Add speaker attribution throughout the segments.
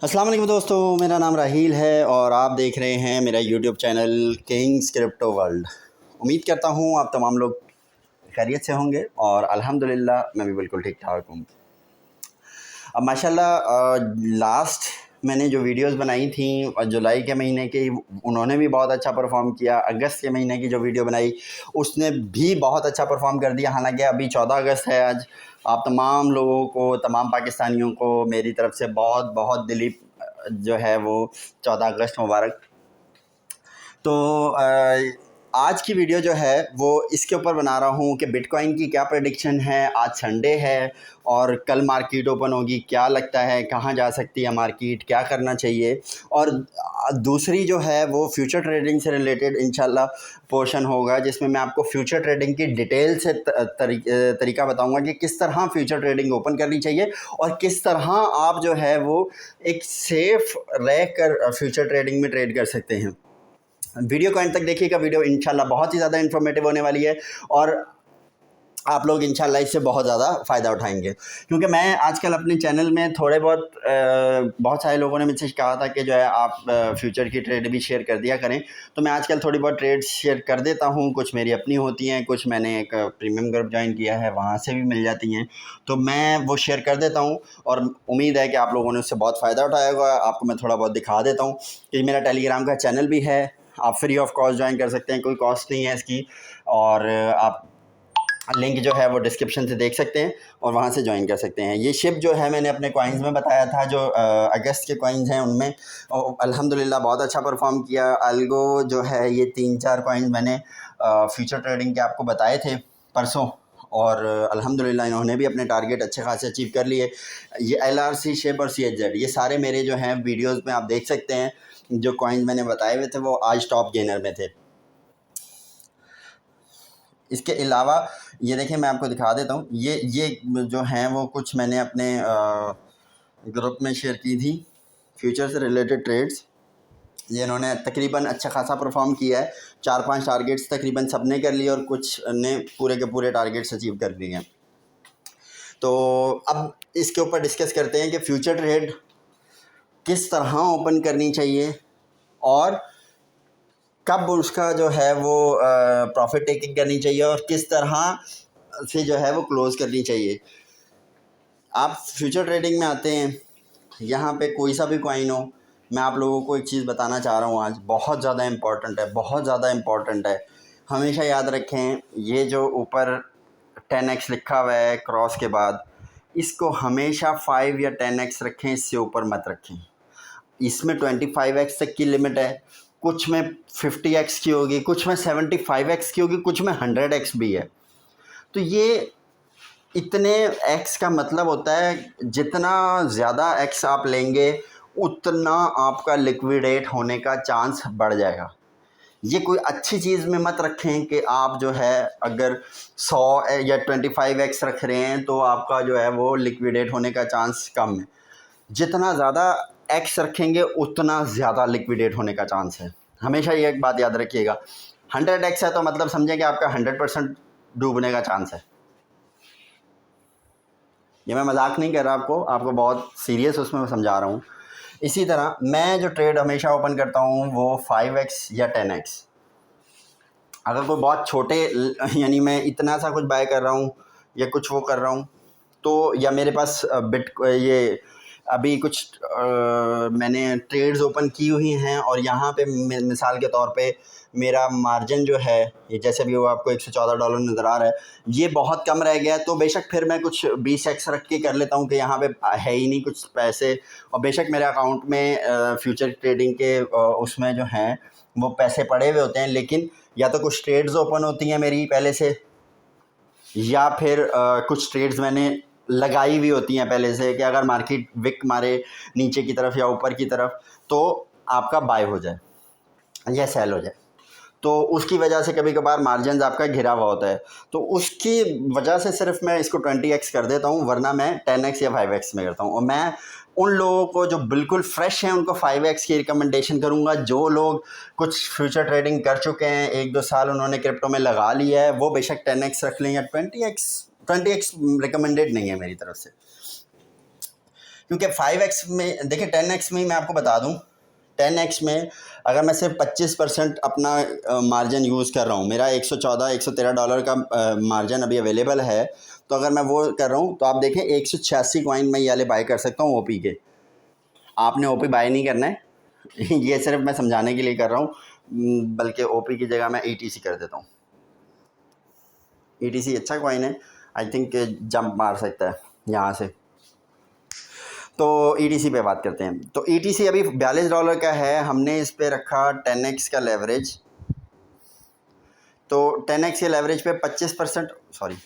Speaker 1: अस्सलाम वालेकुम दोस्तों, मेरा नाम राहील है और आप देख रहे हैं मेरा YouTube channel Kings crypto world. उम्मीद करता हूँ आप तमाम लोग खैरियत से होंगे और अल्हम्दुलिल्लाह मैं भी बिल्कुल ठीक ठाक हूँ। अब माशाल्लाह लास्ट मैंने जो वीडियोस बनाई थी और जुलाई के महीने की उन्होंने भी बहुत अच्छा परफॉर्म किया। अगस्त के महीने की जो वीडियो बनाई उसने भी बहुत अच्छा परफॉर्म कर दिया। हालांकि अभी 14 अगस्त है आज। आप तमाम लोगों को, तमाम पाकिस्तानियों को मेरी तरफ से बहुत बहुत दिली जो है वो 14 अगस्त मुबारक। तो आज की वीडियो जो है वो इसके ऊपर बना रहा हूँ कि बिटकॉइन की क्या प्रेडिक्शन है। आज संडे है और कल मार्केट ओपन होगी, क्या लगता है कहाँ जा सकती है मार्केट, क्या करना चाहिए। और दूसरी जो है वो फ्यूचर ट्रेडिंग से रिलेटेड इंशाल्लाह पोर्शन होगा, जिसमें मैं आपको फ्यूचर ट्रेडिंग की डिटेल से तरीका बताऊंगा कि किस तरह फ्यूचर ट्रेडिंग ओपन करनी चाहिए और किस तरह आप जो है वो एक सेफ रह कर फ्यूचर ट्रेडिंग में ट्रेड कर सकते हैं। वीडियो को एंड तक देखिएगा। वीडियो इंशाल्लाह बहुत ही ज़्यादा इन्फॉर्मेटिव होने वाली है और आप लोग इंशाल्लाह इससे बहुत ज़्यादा फ़ायदा उठाएंगे। क्योंकि मैं आजकल अपने चैनल में थोड़े बहुत सारे लोगों ने मुझसे कहा था कि जो है आप फ्यूचर की ट्रेड भी शेयर कर दिया करें। तो मैं आजकल थोड़ी बहुत ट्रेड्स शेयर कर देता हूँ। कुछ मेरी अपनी होती हैं, कुछ मैंने एक प्रीमियम ग्रुप ज्वाइन किया है, वहाँ से भी मिल जाती हैं। तो मैं वो शेयर कर देता हूँ और उम्मीद है कि आप लोगों ने उससे बहुत फ़ायदा उठाया होगा। आपको मैं थोड़ा बहुत दिखा देता हूँ कि मेरा टेलीग्राम का चैनल भी है, आप फ्री ऑफ कॉस्ट ज्वाइन कर सकते हैं, कोई कॉस्ट नहीं है इसकी। और आप लिंक जो है वो डिस्क्रिप्शन से देख सकते हैं और वहाँ से ज्वाइन कर सकते हैं। ये शिप जो है मैंने अपने कॉइन्स में बताया था, जो अगस्त के कॉइन्स हैं उनमें अल्हम्दुलिल्लाह बहुत अच्छा परफॉर्म किया। अल्गो जो है ये 3-4 कॉइन्स मैंने फ्यूचर ट्रेडिंग के आपको बताए थे परसों और अल्हम्दुलिल्लाह इन्होंने भी अपने टारगेट अच्छे खासे अचीव कर लिए। ये LRC शिप और CHZ ये सारे मेरे जो हैं वीडियोज़ में आप देख सकते हैं। जो कॉइन्स मैंने बताए हुए थे वो आज टॉप गेनर में थे। इसके अलावा ये देखिए मैं आपको दिखा देता हूँ, ये जो हैं वो कुछ मैंने अपने ग्रुप में शेयर की थी फ्यूचर से रिलेटेड ट्रेड्स। ये इन्होंने तकरीबन अच्छा खासा परफॉर्म किया है। 4-5 टारगेट्स तकरीबन सब ने कर लिए और कुछ ने पूरे के पूरे टारगेट्स अचीव कर लिए हैं। तो अब इसके ऊपर डिस्कस करते हैं कि फ्यूचर ट्रेड किस तरह ओपन करनी चाहिए और कब उसका जो है वो प्रॉफिट टेकिंग करनी चाहिए और किस तरह से जो है वो क्लोज़ करनी चाहिए। आप फ्यूचर ट्रेडिंग में आते हैं, यहाँ पे कोई सा भी कॉइन हो, मैं आप लोगों को एक चीज़ बताना चाह रहा हूँ आज, बहुत ज़्यादा इम्पॉर्टेंट है, बहुत ज़्यादा इम्पॉर्टेंट है। हमेशा याद रखें, ये जो ऊपर 10x लिखा हुआ है क्रॉस के बाद, इसको हमेशा 5 या 10x रखें, इससे ऊपर मत रखें। इसमें 25x तक की लिमिट है, कुछ में 50x की होगी, कुछ में 75x की होगी, कुछ में 100x भी है। तो ये इतने x का मतलब होता है जितना ज़्यादा x आप लेंगे उतना आपका लिक्विडेट होने का चांस बढ़ जाएगा। ये कोई अच्छी चीज़ में मत रखें कि आप जो है अगर 100 या 25x रख रहे हैं तो आपका जो है वो लिक्विडेट होने का चांस कम है। जितना ज़्यादा x रखेंगे उतना ज़्यादा लिक्विडेट होने का चांस है। हमेशा ये एक बात याद रखिएगा। 100x है तो मतलब समझें कि आपका 100% डूबने का चांस है। ये मैं मजाक नहीं कर रहा, आपको बहुत सीरियस उसमें मैं समझा रहा हूँ। इसी तरह मैं जो ट्रेड हमेशा ओपन करता हूँ वो 5x या 10x। अगर कोई बहुत छोटे यानी मैं इतना सा कुछ बाय कर रहा हूँ या कुछ वो कर रहा हूँ तो, या मेरे पास ये अभी कुछ मैंने ट्रेड्स ओपन की हुई हैं और यहाँ पे मिसाल के तौर पे मेरा मार्जिन जो है ये जैसे भी वो आपको $114 नज़र आ रहा है, ये बहुत कम रह गया। तो बेशक फिर मैं कुछ 20x रख के कर लेता हूँ कि यहाँ पे है ही नहीं कुछ पैसे, और बेशक मेरे अकाउंट में फ्यूचर ट्रेडिंग के उसमें जो हैं वो पैसे पड़े हुए होते हैं, लेकिन या तो कुछ ट्रेड्स ओपन होती हैं मेरी पहले से, या फिर कुछ ट्रेड्स मैंने लगाई हुई होती हैं पहले से कि अगर मार्केट विक मारे नीचे की तरफ या ऊपर की तरफ तो आपका बाय हो जाए या सेल हो जाए। तो उसकी वजह से कभी कभार मार्जिन आपका घिरा हुआ होता है, तो उसकी वजह से सिर्फ मैं इसको 20x कर देता हूँ, वरना मैं 10x या 5x में करता हूँ। और मैं उन लोगों को जो बिल्कुल फ्रेश हैं उनको 5x की रिकमेंडेशन करूँगा। जो लोग कुछ फ्यूचर ट्रेडिंग कर चुके हैं, 1-2 साल उन्होंने क्रिप्टो में लगा लिया है, वो बेशक 10x रख लें या 20x। 20x रिकमेंडेड नहीं है मेरी तरफ से। क्योंकि 5x में देखिए 10x में ही मैं आपको बता दूं, 10x में अगर मैं सिर्फ 25% अपना मार्जिन यूज़ कर रहा हूँ, मेरा 114-113 डॉलर का मार्जिन अभी अवेलेबल है, तो अगर मैं वो कर रहा हूँ तो आप देखें 186 कॉइन मैं ये वाले बाय कर सकता हूँ ओपी के। आपने ओपी बाय नहीं करना है ये सिर्फ मैं समझाने के लिए कर रहा हूँ, बल्कि ओपी की जगह मैं ईटीसी कर देता हूँ। ईटीसी अच्छा कॉइन है, आई थिंक जंप मार सकता है यहाँ से। तो ईटीसी पे बात करते हैं। तो ईटीसी अभी $42 का है, हमने इस पे रखा 10x का लेवरेज। तो 10x के लेवरेज पे 25%, सॉरी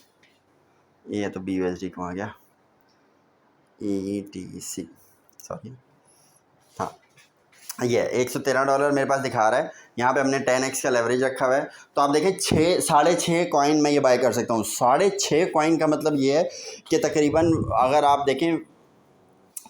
Speaker 1: ये तो BUSD को आ गया, ईटीसी सॉरी, हाँ ये $113 मेरे पास दिखा रहा है। यहाँ पे हमने 10x का लेवरेज रखा हुआ है। तो आप देखें 6.5 कॉइन मैं ये बाय कर सकता हूँ। 6.5 कॉइन का मतलब ये है कि तकरीबन अगर आप देखें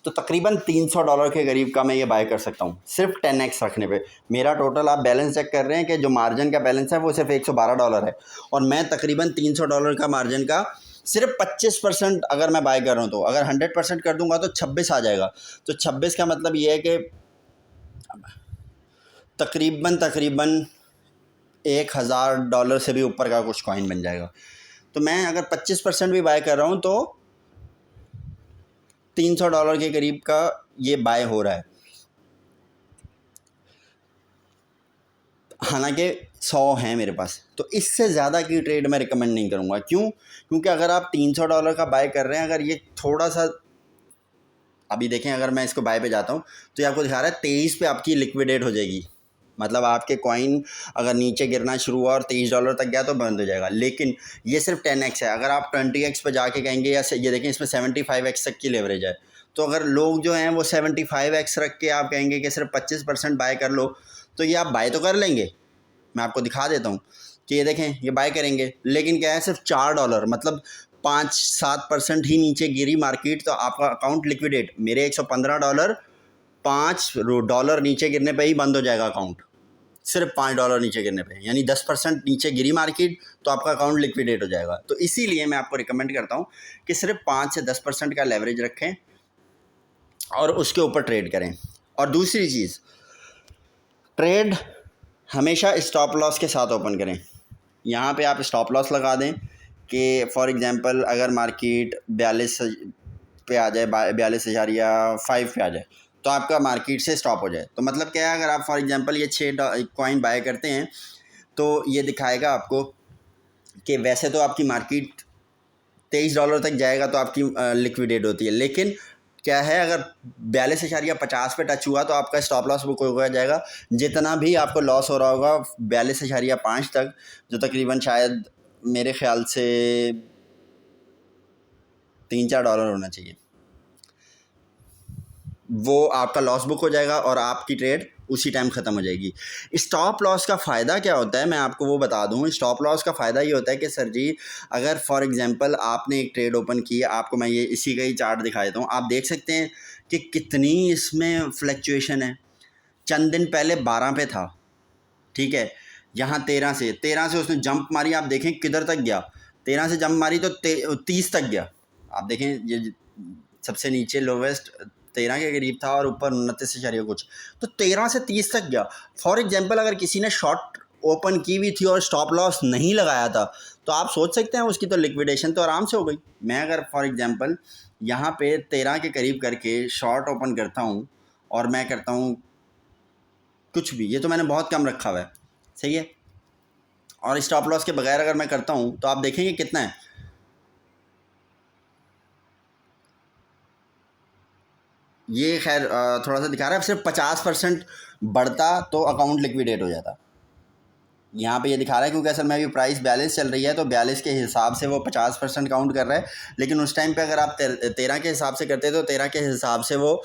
Speaker 1: तो तकरीबन $300 के करीब का मैं ये बाय कर सकता हूँ सिर्फ 10x रखने पे। मेरा टोटल आप बैलेंस चेक कर रहे हैं कि जो मार्जिन का बैलेंस है वो सिर्फ $112 है, और मैं तकरीबन $300 का मार्जिन का सिर्फ 25% अगर मैं बाय कर रहा हूँ, तो अगर 100% कर दूंगा तो 26 आ जाएगा। तो 26 का मतलब ये है कि तकरीबन $1000 से भी ऊपर का कुछ कॉइन बन जाएगा। तो मैं अगर 25% भी बाय कर रहा हूँ तो $300 के करीब का ये बाय हो रहा है। हालांकि 100 हैं मेरे पास, तो इससे ज़्यादा की ट्रेड मैं रिकमेंड नहीं करूँगा। क्यों? क्योंकि अगर आप $300 का बाय कर रहे हैं, अगर ये थोड़ा सा अभी देखें, अगर मैं इसको बाय पे जाता हूँ तो ये आपको दिखा रहा है 23 पे आपकी लिक्विडेट हो जाएगी। मतलब आपके कॉइन अगर नीचे गिरना शुरू हुआ और $23 तक गया तो बंद हो जाएगा। लेकिन ये सिर्फ 10x है। अगर आप 20x पे जाके कहेंगे, या ये देखें इसमें 75x तक की लेवरेज है, तो अगर लोग जो हैं वो 75x रख के आप कहेंगे कि सिर्फ 25% बाय कर लो, तो ये आप बाय तो कर लेंगे। मैं आपको दिखा देता हूँ कि ये देखें ये बाय करेंगे, लेकिन क्या है सिर्फ $4, मतलब 5-7% ही नीचे गिरी मार्केट तो आपका अकाउंट लिक्विडेट। मेरे $115 $5 नीचे गिरने पे ही बंद हो जाएगा अकाउंट, सिर्फ $5 नीचे गिरने पे, यानी 10% नीचे गिरी मार्केट तो आपका अकाउंट लिक्विडेट हो जाएगा। तो इसीलिए मैं आपको रिकमेंड करता हूँ कि सिर्फ 5 से 10% का लेवरेज रखें और उसके ऊपर ट्रेड करें। और दूसरी चीज़, ट्रेड हमेशा स्टॉप लॉस के साथ ओपन करें। यहाँ पे आप स्टॉप लॉस लगा दें कि फॉर एग्ज़ाम्पल अगर मार्केट 42 पे आ जाए, 42,000 या 5 पे आ जाए, तो आपका मार्केट से स्टॉप हो जाए। तो मतलब क्या है, अगर आप फॉर एग्ज़ाम्पल ये 6 कॉइन बाय करते हैं तो ये दिखाएगा आपको कि वैसे तो आपकी मार्केट $23 तक जाएगा तो आपकी लिक्विडेट होती है, लेकिन क्या है अगर 42,50 पे टच हुआ तो आपका स्टॉप लॉस बुक हो जाएगा। जितना भी आपको लॉस हो रहा होगा 42,5 तक, जो तकरीबन शायद मेरे ख्याल से $3-4 होना चाहिए, वो आपका लॉस बुक हो जाएगा और आपकी ट्रेड उसी टाइम ख़त्म हो जाएगी। स्टॉप लॉस का फ़ायदा क्या होता है मैं आपको वो बता दूं। स्टॉप लॉस का फ़ायदा ये होता है कि सर जी, अगर फॉर एग्ज़ाम्पल आपने एक ट्रेड ओपन की, आपको मैं ये इसी का ही चार्ट दिखा देता हूँ। आप देख सकते हैं कि कितनी इसमें फ्लक्चुएशन है। चंद दिन पहले 12 पे था, ठीक है, यहाँ 13 से उसने जंप मारी। आप देखें किधर तक गया, 13 से जंप मारी तो 30 तक गया। आप देखें ये सबसे नीचे लोवेस्ट 13 के करीब था और ऊपर 29 से शरीय कुछ, तो 13 से 30 तक गया। फॉर एग्जांपल अगर किसी ने शॉर्ट ओपन की हुई थी और स्टॉप लॉस नहीं लगाया था, तो आप सोच सकते हैं उसकी तो लिक्विडेशन तो आराम से हो गई। मैं अगर फॉर एग्जांपल यहाँ पे 13 के करीब करके शॉर्ट ओपन करता हूँ और मैं करता हूँ कुछ भी, ये तो मैंने बहुत कम रखा हुआ है, सही है, और स्टॉप लॉस के बगैर अगर मैं करता हूँ तो आप देखेंगे कितना है। ये खैर थोड़ा सा दिखा रहा है, सिर्फ 50% बढ़ता तो अकाउंट लिक्विडेट हो जाता। यहाँ पे ये दिखा रहा है क्योंकि असल में अभी प्राइस 42 चल रही है, तो 42 के हिसाब से वो 50% काउंट कर रहा है। लेकिन उस टाइम पे अगर आप 13 के हिसाब से करते तो 13 के हिसाब से वो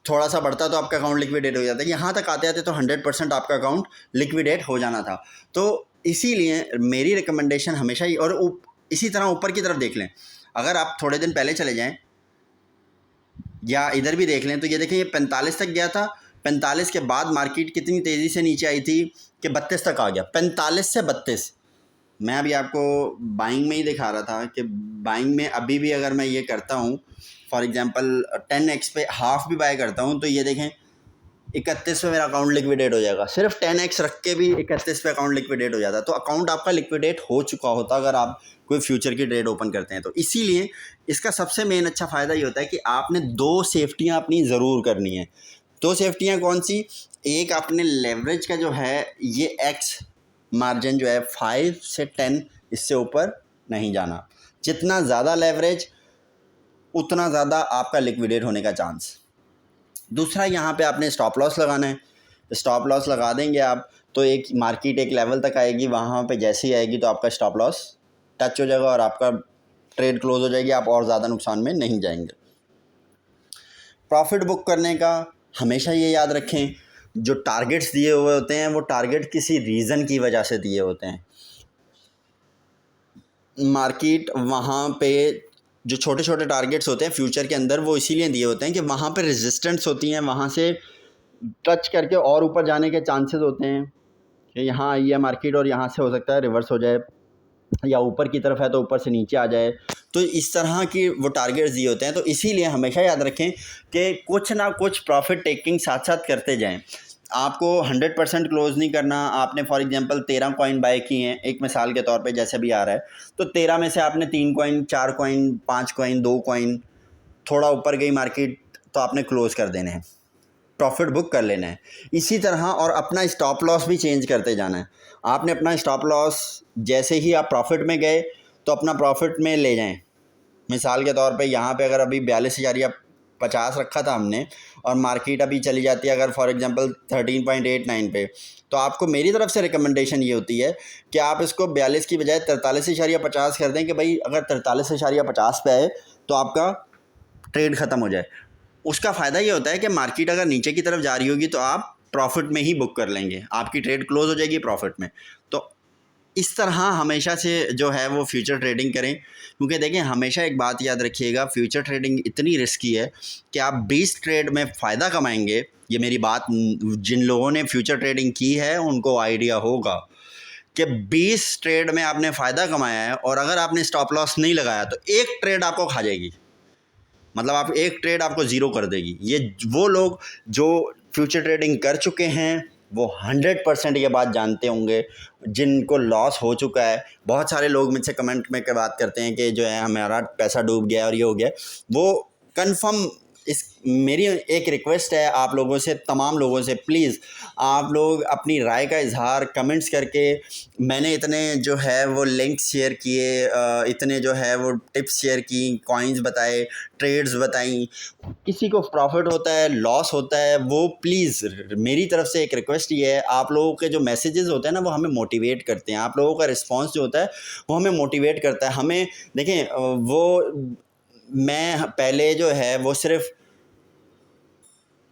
Speaker 1: थोड़ा सा बढ़ता तो आपका अकाउंट लिक्विडेट हो जाता है। यहाँ तक आते आते तो 100% आपका अकाउंट लिक्विडेट हो जाना था। तो इसीलिए मेरी रिकमेंडेशन हमेशा ही, और इसी तरह ऊपर की तरफ देख लें, अगर आप थोड़े दिन पहले चले जाएँ या इधर भी देख लें तो ये देखें ये 45 तक गया था। 45 के बाद मार्केट कितनी तेज़ी से नीचे आई थी कि 32 तक आ गया, 45 से 32। मैं अभी आपको बाइंग में ही दिखा रहा था कि बाइंग में अभी भी अगर मैं ये करता हूँ फॉर एग्जांपल 10x पे हाफ भी बाय करता हूँ तो ये देखें 31 पे मेरा अकाउंट लिक्विडेट हो जाएगा। सिर्फ 10x रख के भी 31 पे अकाउंट लिक्विडेट हो जाता है। तो अकाउंट आपका लिक्विडेट हो चुका होता अगर आप कोई फ्यूचर की ट्रेड ओपन करते हैं तो। इसीलिए इसका सबसे मेन अच्छा फ़ायदा ये होता है कि आपने 2 सेफ्टियाँ अपनी ज़रूर करनी है। 2 सेफ्टियाँ कौन सी? एक आपने लेवरेज का जो है ये एक्स मार्जिन जो है 5 से 10 इससे ऊपर नहीं जाना। जितना ज़्यादा लेवरेज उतना ज़्यादा आपका लिक्विडेट होने का चांस। दूसरा यहाँ पे आपने स्टॉप लॉस लगाना है। स्टॉप लॉस लगा देंगे आप तो एक मार्केट एक लेवल तक आएगी, वहाँ पे जैसे ही आएगी तो आपका स्टॉप लॉस टच हो जाएगा और आपका ट्रेड क्लोज हो जाएगी, आप और ज़्यादा नुकसान में नहीं जाएंगे। प्रॉफिट बुक करने का हमेशा ये याद रखें, जो टारगेट्स दिए हुए होते हैं वो टारगेट किसी रीज़न की वजह से दिए होते हैं। मार्केट वहाँ पे जो छोटे छोटे टारगेट्स होते हैं फ्यूचर के अंदर वो इसीलिए दिए होते हैं कि वहाँ पे रेजिस्टेंस होती हैं, वहाँ से टच करके और ऊपर जाने के चांसेस होते हैं कि यहाँ आई है मार्केट और यहाँ से हो सकता है रिवर्स हो जाए, या ऊपर की तरफ है तो ऊपर से नीचे आ जाए। तो इस तरह की वो टारगेट्स दिए होते हैं। तो इसीलिए हमेशा याद रखें कि कुछ ना कुछ प्रॉफिट टेकिंग साथ साथ करते जाएं। आपको 100% क्लोज़ नहीं करना। आपने फॉर एग्जांपल 13 कॉइन बाय किए हैं, एक मिसाल के तौर पे जैसे भी आ रहा है, तो 13 में से आपने 3 कॉइन, 4 कॉइन, 5 कॉइन, 2 कॉइन, थोड़ा ऊपर गई मार्केट तो आपने क्लोज़ कर देने हैं, प्रॉफिट बुक कर लेना है। इसी तरह और अपना स्टॉप लॉस भी चेंज करते जाना है। आपने अपना स्टॉप लॉस जैसे ही आप प्रॉफिट में गए तो अपना प्रॉफिट में ले जाएं। मिसाल के तौर पे यहाँ पे अगर अभी 42,50 रखा था हमने और मार्केट अभी चली जाती है अगर फॉर एग्जांपल 13.89 पे, तो आपको मेरी तरफ से रिकमेंडेशन ये होती है कि आप इसको 42 की बजाय 43.50 कर दें कि भाई अगर 43.50 पे आए तो आपका ट्रेड ख़त्म हो जाए। उसका फ़ायदा ये होता है कि मार्केट अगर नीचे की तरफ जा रही होगी तो आप प्रॉफिट में ही बुक कर लेंगे, आपकी ट्रेड क्लोज हो जाएगी प्रॉफिट में। तो इस तरह हमेशा से जो है वो फ्यूचर ट्रेडिंग करें, क्योंकि देखें हमेशा एक बात याद रखिएगा, फ्यूचर ट्रेडिंग इतनी रिस्की है कि आप 20 ट्रेड में फ़ायदा कमाएंगे। ये मेरी बात जिन लोगों ने फ्यूचर ट्रेडिंग की है उनको आइडिया होगा कि 20 ट्रेड में आपने फ़ायदा कमाया है और अगर आपने स्टॉप लॉस नहीं लगाया तो एक ट्रेड आपको खा जाएगी, मतलब आप एक ट्रेड आपको ज़ीरो कर देगी। ये वो लोग जो फ्यूचर ट्रेडिंग कर चुके हैं वो 100% ये बात जानते होंगे, जिनको लॉस हो चुका है। बहुत सारे लोग मुझसे कमेंट में बात करते हैं कि जो है हमारा पैसा डूब गया और ये हो गया, वो कंफर्म। इस मेरी एक रिक्वेस्ट है आप लोगों से, तमाम लोगों से, प्लीज़ आप लोग अपनी राय का इजहार कमेंट्स करके, मैंने इतने जो है वो लिंक्स शेयर किए, इतने जो है वो टिप्स शेयर की, कॉइन्स बताए, ट्रेड्स बताई, किसी को प्रॉफिट होता है लॉस होता है, वो प्लीज़ मेरी तरफ से एक रिक्वेस्ट ये है, आप लोगों के जो मैसेजेस होते हैं ना वो हमें मोटिवेट करते हैं, आप लोगों का रिस्पांस जो होता है वो हमें मोटिवेट करता है। हमें देखें वो मैं पहले जो है वो सिर्फ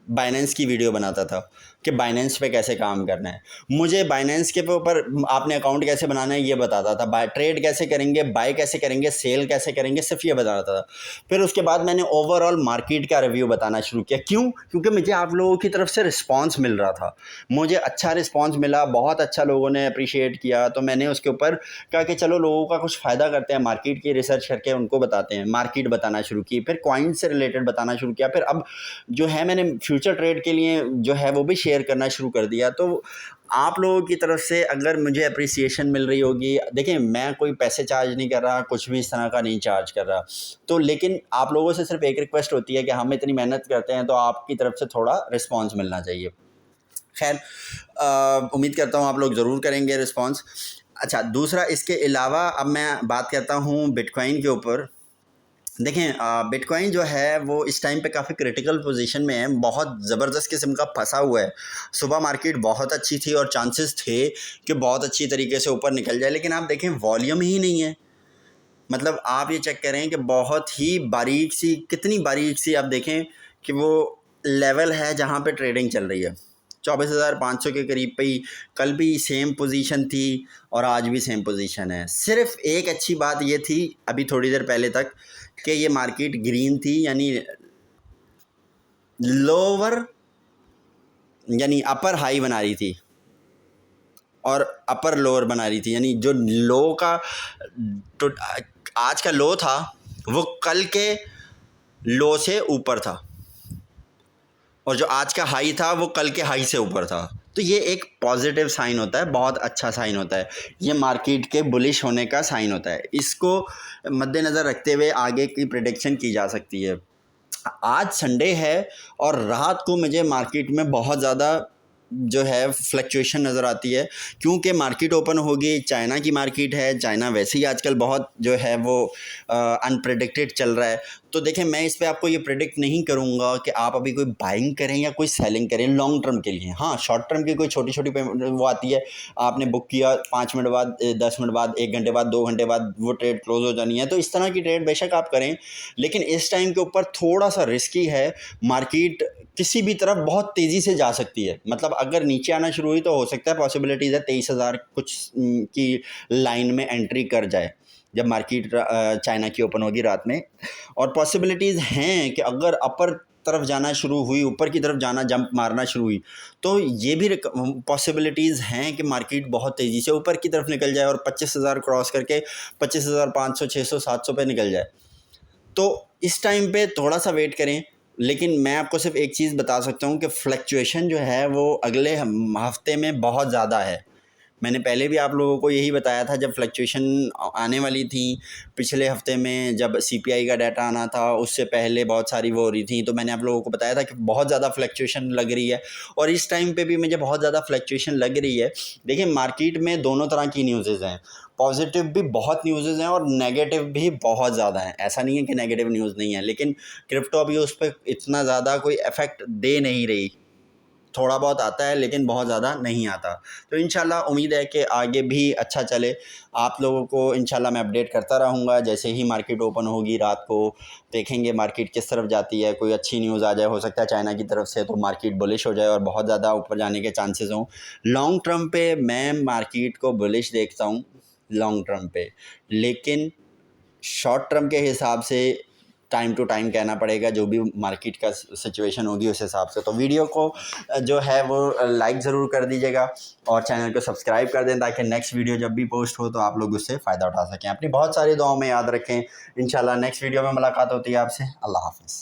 Speaker 1: बाइनेंस की वीडियो बनाता था कि बाइनेंस पे कैसे काम करना है, मुझे बाइनेंस के ऊपर आपने अकाउंट कैसे बनाना है ये बताता था, बाय ट्रेड कैसे करेंगे, बाय कैसे करेंगे, सेल कैसे करेंगे, सिर्फ ये बताता था। फिर उसके बाद मैंने ओवरऑल मार्केट का रिव्यू बताना शुरू किया। क्यों? क्योंकि मुझे आप लोगों की तरफ से रिस्पांस मिल रहा था, मुझे अच्छा रिस्पांस मिला, बहुत अच्छा लोगों ने अप्रिशिएट किया। तो मैंने उसके ऊपर कहा कि चलो लोगों का कुछ फ़ायदा करते हैं, मार्केट की रिसर्च करके उनको बताते हैं। मार्केट बताना शुरू की, फिर कॉइन से रिलेटेड बताना शुरू किया, फिर अब जो है मैंने फ्यूचर ट्रेड के लिए जो है वो भी शेयर करना शुरू कर दिया। तो आप लोगों की तरफ से अगर मुझे अप्रिसिएशन मिल रही होगी, देखिए मैं कोई पैसे चार्ज नहीं कर रहा, कुछ भी इस तरह का नहीं चार्ज कर रहा, तो लेकिन आप लोगों से सिर्फ एक रिक्वेस्ट होती है कि हम इतनी मेहनत करते हैं तो आपकी तरफ से थोड़ा रिस्पांस मिलना चाहिए। खैर उम्मीद करता हूँ आप लोग ज़रूर करेंगे रिस्पांस। अच्छा, दूसरा इसके अलावा अब मैं बात करता हूँ बिटकॉइन के ऊपर। देखें बिटकॉइन जो है वो इस टाइम पे काफ़ी क्रिटिकल पोजीशन में है, बहुत ज़बरदस्त किस्म का फंसा हुआ है। सुबह मार्केट बहुत अच्छी थी और चांसेस थे कि बहुत अच्छी तरीके से ऊपर निकल जाए, लेकिन आप देखें वॉल्यूम ही नहीं है। मतलब आप ये चेक करें कि बहुत ही बारीक सी, कितनी बारीक सी आप देखें कि वो लेवल है जहाँ पे ट्रेडिंग चल रही है। 24,500 के करीब पे ही कल भी सेम पोजीशन थी और आज भी सेम पोजीशन है। सिर्फ एक अच्छी बात ये थी अभी थोड़ी देर पहले तक कि ये मार्केट ग्रीन थी, यानी लोअर यानी अपर हाई बना रही थी और अपर लोअर बना रही थी, यानी जो लो का तो आज का लो था वो कल के लो से ऊपर था और जो आज का हाई था वो कल के हाई से ऊपर था। तो ये एक पॉजिटिव साइन होता है, बहुत अच्छा साइन होता है, ये मार्केट के बुलिश होने का साइन होता है। इसको मद्देनज़र रखते हुए आगे की प्रेडिक्शन की जा सकती है। आज संडे है और रात को मुझे मार्केट में बहुत ज़्यादा जो है फ्लक्चुएशन नज़र आती है, क्योंकि मार्केट ओपन होगी, चाइना की मार्केट है, चाइना वैसे ही आजकल बहुत जो है वो अनप्रेडिक्टेड चल रहा है। तो देखें, मैं इस पे आपको ये प्रेडिक्ट नहीं करूँगा कि आप अभी कोई बाइंग करें या कोई सेलिंग करें लॉन्ग टर्म के लिए। हाँ, शॉर्ट टर्म की कोई छोटी छोटी वो आती है, आपने बुक किया 5 मिनट बाद, 10 मिनट बाद, 1 घंटे बाद, 2 घंटे बाद वो ट्रेड क्लोज हो जानी है, तो इस तरह की ट्रेड बेशक आप करें, लेकिन इस टाइम के ऊपर थोड़ा सा रिस्की है। मार्केट किसी भी तरफ बहुत तेज़ी से जा सकती है, मतलब अगर नीचे आना शुरू हुई तो हो सकता है पॉसिबिलिटीज़ है 23,000 कुछ की लाइन में एंट्री कर जाए जब मार्केट चाइना की ओपन होगी रात में। और पॉसिबिलिटीज़ हैं कि अगर अपर तरफ जाना शुरू हुई, ऊपर की तरफ जाना, जंप मारना शुरू हुई, तो ये भी पॉसिबिलिटीज़ हैं कि मार्केट बहुत तेज़ी से ऊपर की तरफ निकल जाए और 25,000 क्रॉस करके 25,500, 600, 700 पे निकल जाए। तो इस टाइम पे थोड़ा सा वेट करें। लेकिन मैं आपको सिर्फ एक चीज़ बता सकता हूँ कि फ्लक्चुएशन जो है वो अगले हफ्ते में बहुत ज़्यादा है। मैंने पहले भी आप लोगों को यही बताया था, जब फ्लक्चुएशन आने वाली थी पिछले हफ्ते में, जब सीपीआई का डाटा आना था, उससे पहले बहुत सारी वो हो रही थी, तो मैंने आप लोगों को बताया था कि बहुत ज़्यादा फ्लक्चुएशन लग रही है। और इस टाइम पे भी मुझे बहुत ज़्यादा फ्लक्चुएशन लग रही है। देखिए, मार्केट में दोनों तरह की न्यूज़ेज़ हैं, पॉजिटिव भी बहुत न्यूज़ेज़ हैं और नेगेटिव भी बहुत ज़्यादा हैं। ऐसा नहीं है कि नेगेटिव न्यूज़ नहीं है, लेकिन क्रिप्टो अभी उस पर इतना ज़्यादा कोई इफ़ेक्ट दे नहीं रही। थोड़ा बहुत आता है लेकिन बहुत ज़्यादा नहीं आता। तो इंशाल्लाह उम्मीद है कि आगे भी अच्छा चले। आप लोगों को इंशाल्लाह मैं अपडेट करता रहूँगा, जैसे ही मार्केट ओपन होगी रात को देखेंगे मार्केट किस तरफ जाती है। कोई अच्छी न्यूज़ आ जाए, हो सकता है चाइना की तरफ से, तो मार्केट बुलिश हो जाए और बहुत ज़्यादा ऊपर जाने के चांसेस हों। लॉन्ग टर्म पे मैं मार्केट को बुलिश देखता हूँ, लॉन्ग टर्म पे, लेकिन शॉर्ट टर्म के हिसाब से टाइम टू टाइम कहना पड़ेगा, जो भी मार्केट का सिचुएशन होगी उस हिसाब से। तो वीडियो को जो है वो लाइक ज़रूर कर दीजिएगा और चैनल को सब्सक्राइब कर दें, ताकि नेक्स्ट वीडियो जब भी पोस्ट हो तो आप लोग उससे फ़ायदा उठा सकें। अपनी बहुत सारी दुआओं में याद रखें। इंशाल्लाह नेक्स्ट वीडियो में मुलाकात होती है आपसे। अल्लाह हाफ़िज़।